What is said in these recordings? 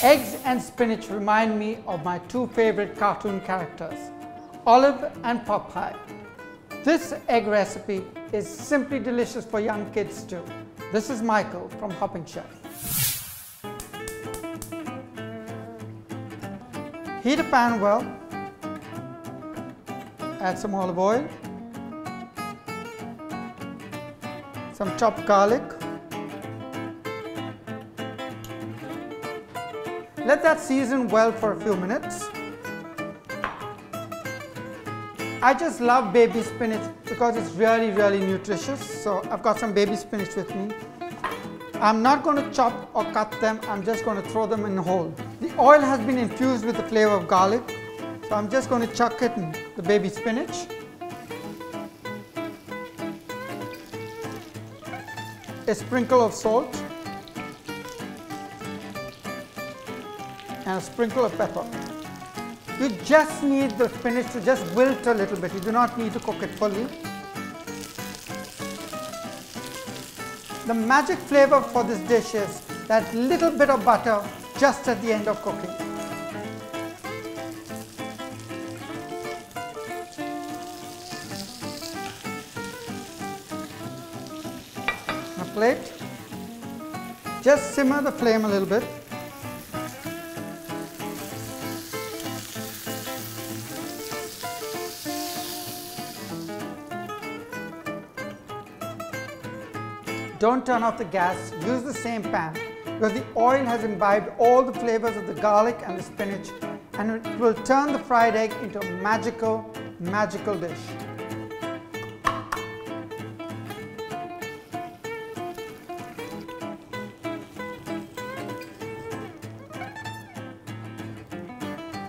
Eggs and spinach remind me of my two favorite cartoon characters, Olive and Popeye. This egg recipe is simply delicious for young kids too. This is Michael from Hopping Chef. Heat a pan well, add some olive oil, some chopped garlic. Let that season well for a few minutes. I just love baby spinach because it's really nutritious. So I've got some baby spinach with me. I'm not going to chop or cut them, I'm just going to throw them in whole. The oil has been infused with the flavor of garlic, so I'm just going to chuck it in the baby spinach. A sprinkle of salt and a sprinkle of pepper. You just need the spinach to just wilt a little bit. You do not need to cook it fully. The magic flavor for this dish is that little bit of butter just at the end of cooking. On a plate, just simmer the flame a little bit. Don't turn off the gas, use the same pan because the oil has imbibed all the flavors of the garlic and the spinach, and it will turn the fried egg into a magical dish.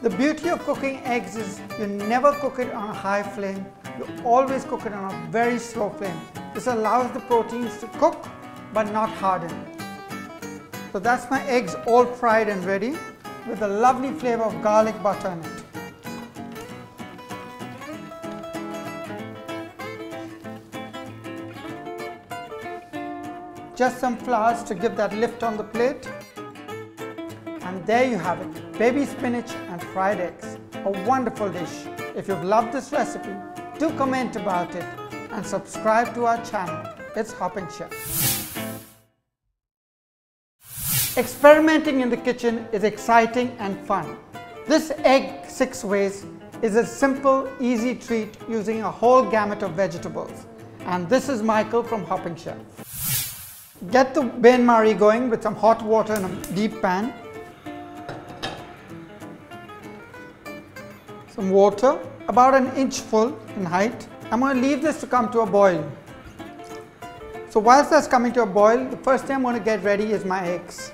The beauty of cooking eggs is you never cook it on a high flame, you always cook it on a very slow flame. This allows the proteins to cook but not harden. So that's my eggs all fried and ready with a lovely flavor of garlic butter in it. Just some flowers to give that lift on the plate. And there you have it, baby spinach and fried eggs. A wonderful dish. If you've loved this recipe, do comment about it and subscribe to our channel. It's Hopping Chef. Experimenting in the kitchen is exciting and fun. This egg 6 ways is a simple, easy treat using a whole gamut of vegetables. And this is Michael from Hopping Chef. Get the bain-marie going with some hot water in a deep pan. Some water, about an inch full in height. I'm going to leave this to come to a boil. So whilst that's coming to a boil, the first thing I'm going to get ready is my eggs.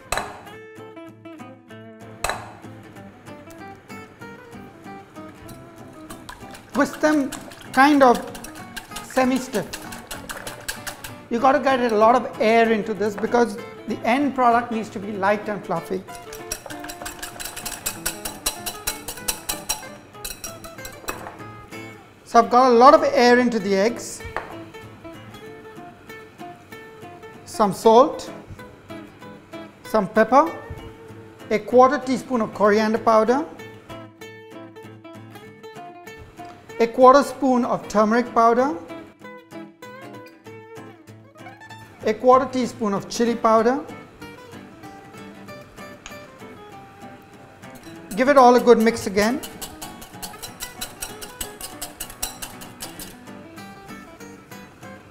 Twist them kind of semi-stiff. You got to get a lot of air into this because the end product needs to be light and fluffy. So I've got a lot of air into the eggs, some salt, some pepper, a 1/4 teaspoon of coriander powder, a 1/4 spoon of turmeric powder, a 1/4 teaspoon of chili powder. Give it all a good mix again.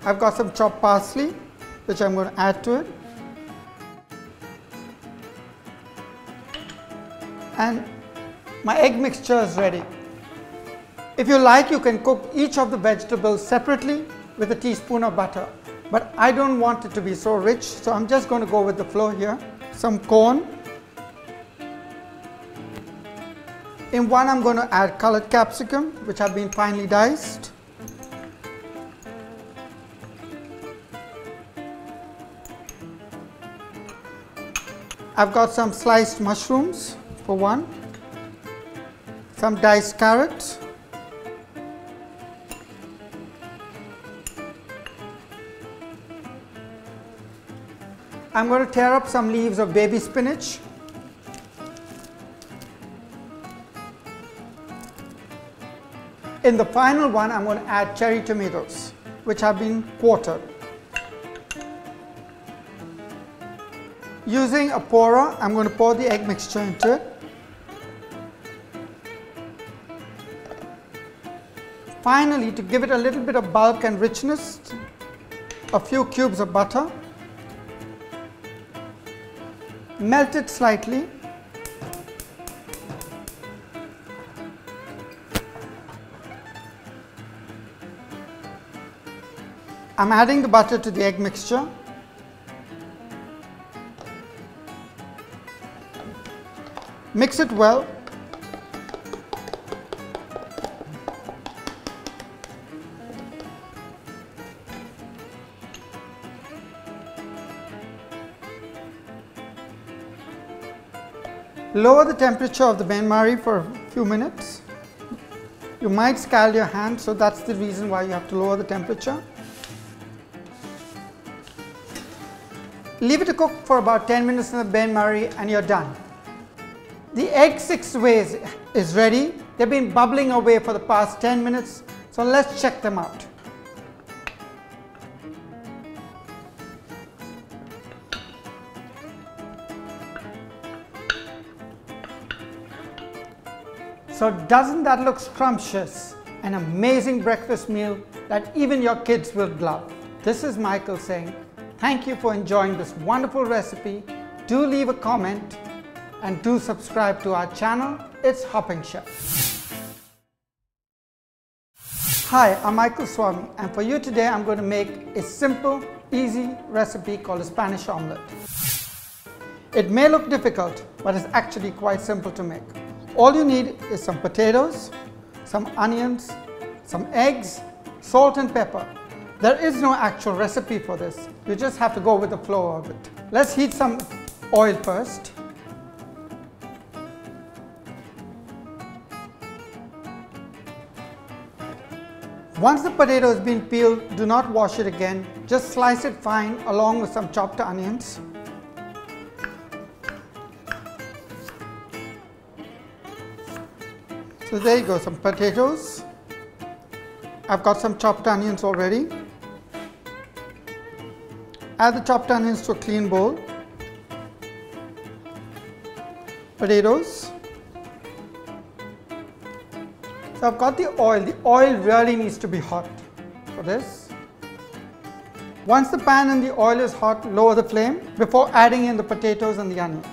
I've got some chopped parsley, which I'm going to add to it. And my egg mixture is ready. If you like, you can cook each of the vegetables separately with a teaspoon of butter. But I don't want it to be so rich, so I'm just going to go with the flow here. Some corn. In one, I'm going to add colored capsicum, which have been finely diced. I've got some sliced mushrooms for one, some diced carrots, I'm going to tear up some leaves of baby spinach. In the final one, I'm going to add cherry tomatoes, which have been quartered. Using a pourer, I'm going to pour the egg mixture into it. Finally, to give it a little bit of bulk and richness, a few cubes of butter. Melt it slightly. I'm adding the butter to the egg mixture. Mix it well. Lower the temperature of the bain-marie for a few minutes. You might scald your hand, so that's the reason why you have to lower the temperature. Leave it to cook for about 10 minutes in the bain-marie and you're done. The egg 6 ways is ready. They've been bubbling away for the past 10 minutes, so let's check them out. So doesn't that look scrumptious? An amazing breakfast meal that even your kids will love. This is Michael saying, thank you for enjoying this wonderful recipe. Do leave a comment and do subscribe to our channel. It's Hopping Chef. Hi, I'm Michael Swami, and for you today I'm going to make a simple, easy recipe called a Spanish omelette. It may look difficult, but it's actually quite simple to make. All you need is some potatoes, some onions, some eggs, salt and pepper. There is no actual recipe for this. You just have to go with the flow of it. Let's heat some oil first. Once the potato has been peeled, do not wash it again. Just slice it fine along with some chopped onions. So there you go, some potatoes. I've got some chopped onions already. Add the chopped onions to a clean bowl. Potatoes. So I've got the oil. The oil really needs to be hot for this. Once the pan and the oil is hot, lower the flame before adding in the potatoes and the onions.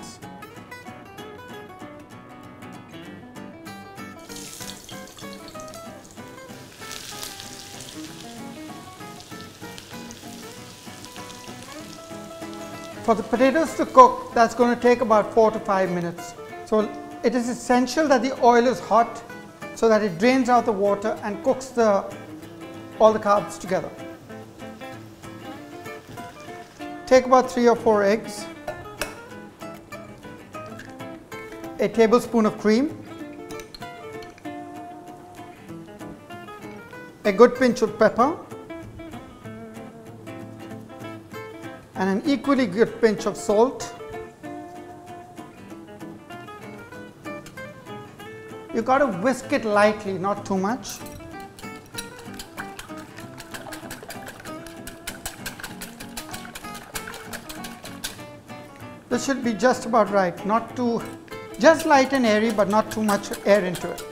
For the potatoes to cook, that's going to take about 4 to 5 minutes. So it is essential that the oil is hot so that it drains out the water and cooks all the carbs together. Take about 3 or 4 eggs, a tablespoon of cream, a good pinch of pepper, and an equally good pinch of salt. You got to whisk it lightly, not too much. This should be just about right, not too, just light and airy, but not too much air into it.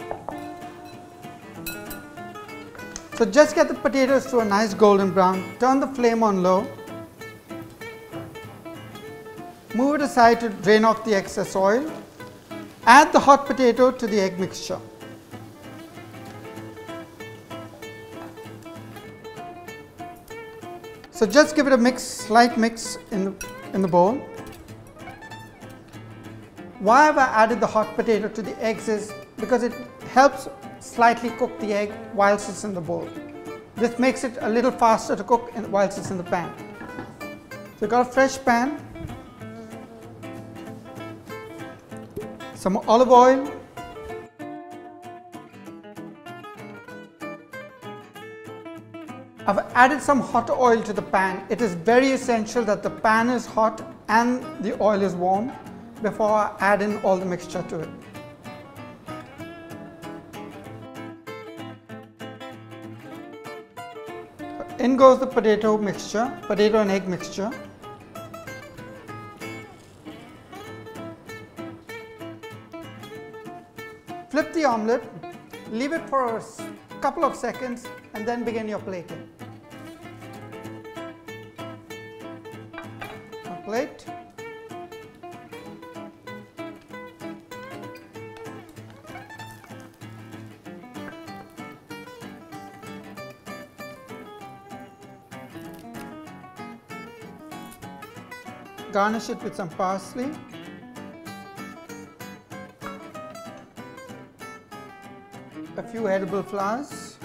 So just get the potatoes to a nice golden brown. Turn the flame on low. Move it aside to drain off the excess oil. Add the hot potato to the egg mixture. So just give it a mix, slight mix in the bowl. Why have I added the hot potato to the eggs is because it helps slightly cook the egg whilst it's in the bowl. This makes it a little faster to cook whilst it's in the pan. So you've got a fresh pan. Some olive oil, I've added some hot oil to the pan. It is very essential that the pan is hot and the oil is warm before I add in all the mixture to it. In goes the potato mixture, potato and egg mixture. Flip the omelette, leave it for a couple of seconds and then begin your plating. Plate. Garnish it with some parsley. A few edible flowers.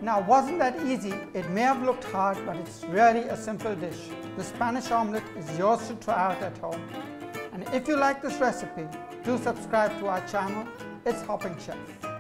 Now, wasn't that easy? It may have looked hard, but it's really a simple dish. The Spanish omelette is yours to try out at home. And if you like this recipe, do subscribe to our channel. It's Hopping Chef.